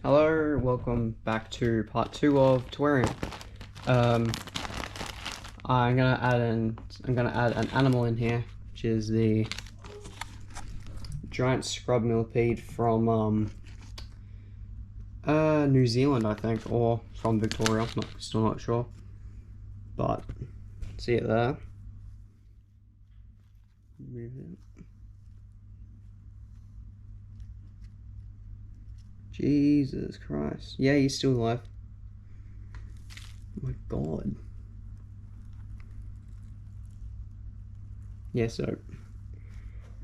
Hello, welcome back to part 2 of terrarium. I'm gonna add an animal in here, which is the giant scrub millipede from New Zealand, I think, or from Victoria. Still not sure, but see it there. Move it. Jesus Christ! Yeah, he's still alive. Oh my God. Yeah, so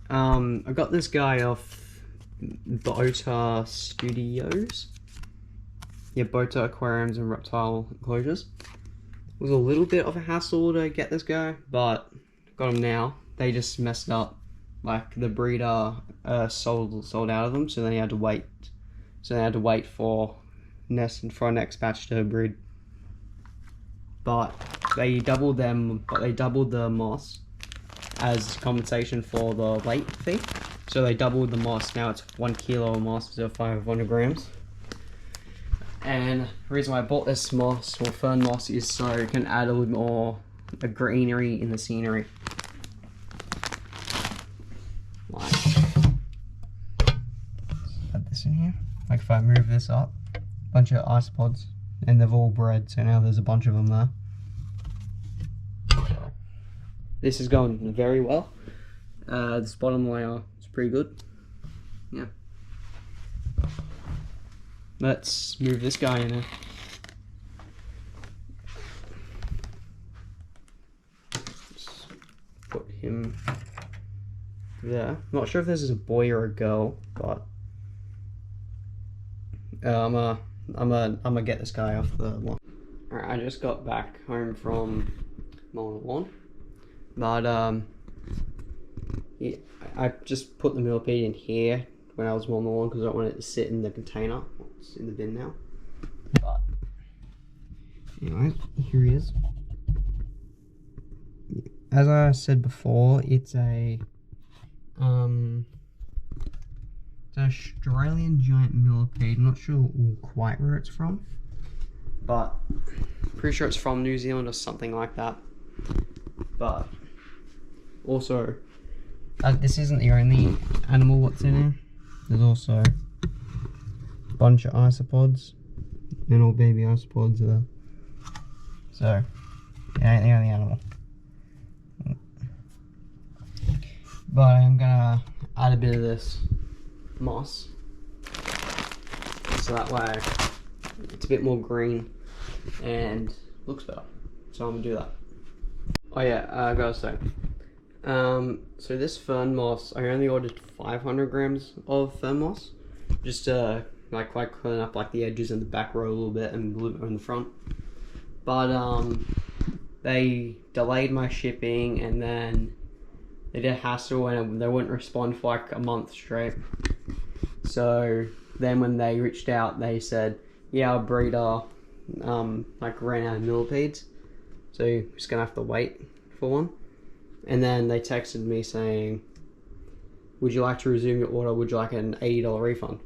I got this guy off Bota Studios. Yeah, Bota Aquariums and Reptile Enclosures. It was a little bit of a hassle to get this guy, but got him now. They just messed up. Like, the breeder sold out of them, so they had to wait. So they had to wait for our next batch to breed. But they doubled the moss as compensation for the late fee. So they doubled the moss. Now it's 1 kilo of moss, so 500 grams. And the reason why I bought this moss, or fern moss, is so it can add a little more greenery in the scenery. Like, add this in here. Like if I move this up, a bunch of isopods, and they've all bred, so now there's a bunch of them there. This is going very well. This bottom layer is pretty good. Yeah. Let's move this guy in there. Just put him there. Not sure if this is a boy or a girl, but I'm gonna get this guy off the lawn. Alright, I just got back home from mowing the lawn, but yeah, I just put the millipede in here when I was mowing the lawn because I don't want it to sit in the container. It's in the bin now. But anyway, here he is. As I said before, it's an Australian giant millipede. I'm not sure quite where it's from, but pretty sure it's from New Zealand or something like that. But also, this isn't the only animal what's in here. There's also a bunch of isopods and all baby isopods there. So, it ain't the only animal. But I'm gonna add a bit of this moss, so that way it's a bit more green and looks better. So I'm gonna do that. Oh yeah, I gotta say, so this fern moss, I only ordered 500 grams of fern moss, just to like clean up like the edges and the back row a little bit and a little bit in the front. But they delayed my shipping, and then they did a hassle and they wouldn't respond for like a month straight. So then when they reached out, they said, yeah, our breeder like ran out of millipedes, so you're just gonna have to wait for one. And then they texted me saying, would you like to resume your order? Would you like an $80 refund?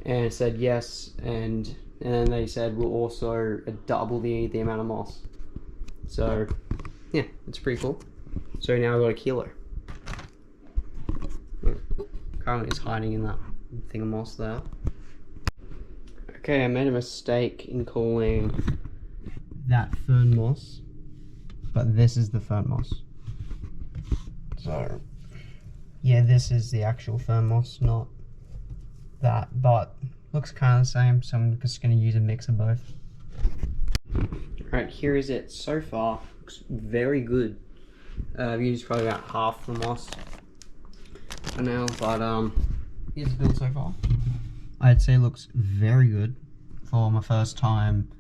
And I said yes, and then they said we'll also double the amount of moss. So yeah, it's pretty cool. So now I've got a kilo. Currently it's hiding in that thing of moss there. Okay, I made a mistake in calling that fern moss, but this is the fern moss. So yeah, this is the actual fern moss, not that, but looks kind of the same, so I'm just going to use a mix of both. Alright, here is it so far. Looks very good. I've used probably about half the moss for now, but here's the build so far. I'd say it looks very good for my first time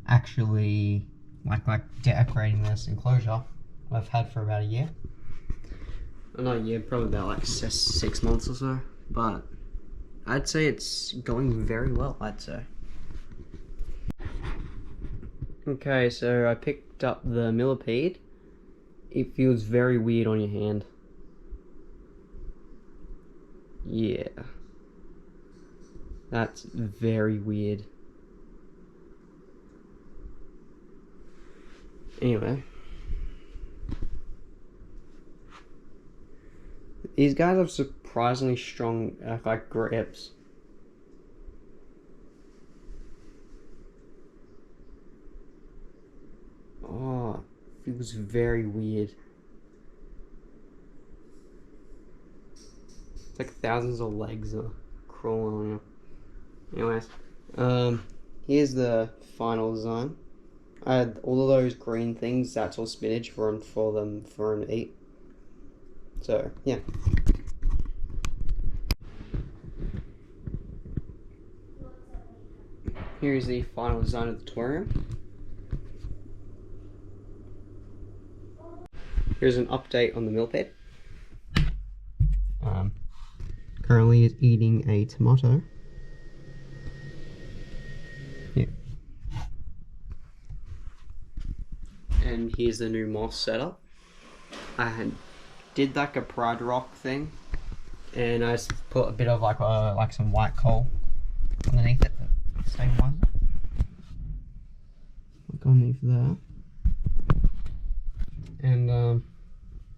actually like decorating this enclosure. I've had for about a year. Well, not a year, probably about like 6 months or so, but I'd say it's going very well, I'd say. Okay, so I picked up the millipede. It feels very weird on your hand. Yeah. That's very weird. Anyway. These guys have surprisingly strong like grips. Oh, it feels very weird. It's like thousands of legs are crawling on you. Anyways, here's the final design. I had all of those green things, that's all spinach for them to eat. So, yeah. Here's the final design of the terrarium. Here's an update on the millipede. Currently it's eating a tomato. Yeah. And here's the new moss setup. I did like a Pride Rock thing, and I just put a bit of like some white coal underneath it to stabilize it. Like underneath there. And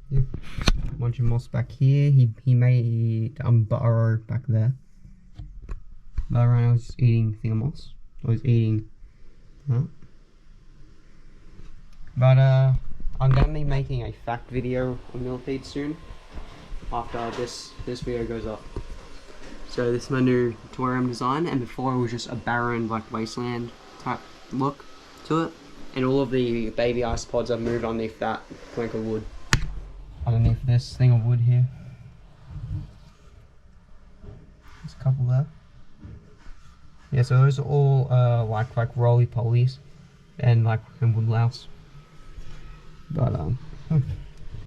yeah, a bunch of moss back here. He made burrow back there. But right now I was just eating a thing of moss. I was eating that. But I'm gonna be making a fact video on millipedes soon. After this video goes up. So this is my new terrarium design, and before it was just a barren like wasteland type look to it. And all of the baby isopods I've moved underneath that plank of wood. Underneath this thing of wood here. There's a couple there. Yeah, so those are all like roly polies and wood louse. But